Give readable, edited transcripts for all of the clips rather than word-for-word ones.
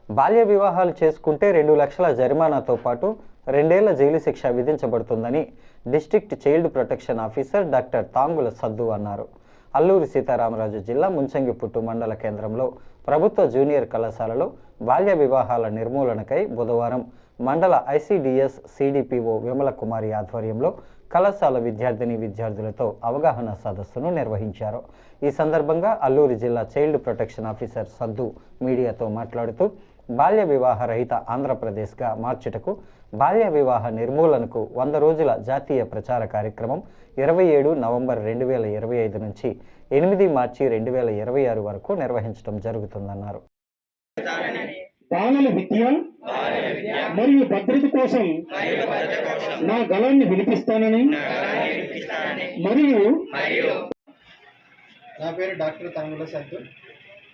బాల్య వివాహాలు చేసుకుంటే 2 లక్షల జరిమానాతో పాటు 2 ఏళ్ల జైలు శిక్ష విధించబడుతుందని district child protection officer doctor Tangula Saddu అన్నారు. అల్లూరి సీతారామరాజు జిల్లా ముంచంగిపుట్టు మండల కేంద్రంలో ప్రభుత్వ జూనియర్ కళాశాలలో బాల్య వివాహాల నిర్మూలనకై బుధవారం మండల ఐసిడిఎస్ సిడిపిఓ విమల కుమారి ఆధ్వర్యంలో కళాశాల విద్యార్థులతో అవగాహన సదస్సును నిర్వహించారు. ఈ సందర్భంగా అల్లూరి జిల్లా చైల్డ్ ప్రొటెక్షన్ ఆఫీసర్ సద్దు మీడియాతో మాట్లాడుతూ బాల్య వివాహ రహిత ఆంధ్రప్రదేశ్గా మార్చుటకు బాల్య వివాహ నిర్మూలనకు 100 రోజుల జాతీయ ప్రచార కార్యక్రమం 27 నవంబర్ 2025 నుంచి 8 మార్చి 2026 వరకు నిర్వహించడం జరుగుతుందన్నారు. బాలల విద్య మరియు భద్రత కోసం నా గళాన్ని వినిపిస్తానని మరియు నా పేరు డాక్టర్ తాంగుల సద్దు.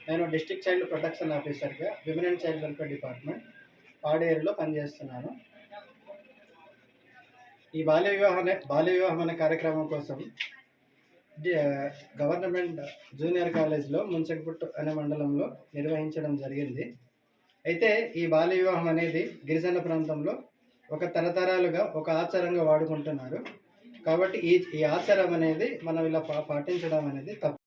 నేను డిస్ట్రిక్ట్ చైల్డ్ ప్రొటెక్షన్ ఆఫీసర్గా women and child welfare department పాడేరులో పనిచేస్తున్నాను. ఈ బాల్య వివాహం అనే కార్యక్రమం కోసం గవర్నమెంట్ జూనియర్ కాలేజ్లో ముంచంగిపుట్టు అనే మండలంలో నిర్వహించడం జరిగింది. అయితే ఈ బాల్య వివాహం అనేది గిరిజన ప్రాంతంలో ఒక తరతరాలుగా ఒక ఆచారంగా వాడుకుంటున్నారు. కాబట్టి ఈ ఆచారం అనేది మనం ఇలా పాటించడం అనేది తప్పు.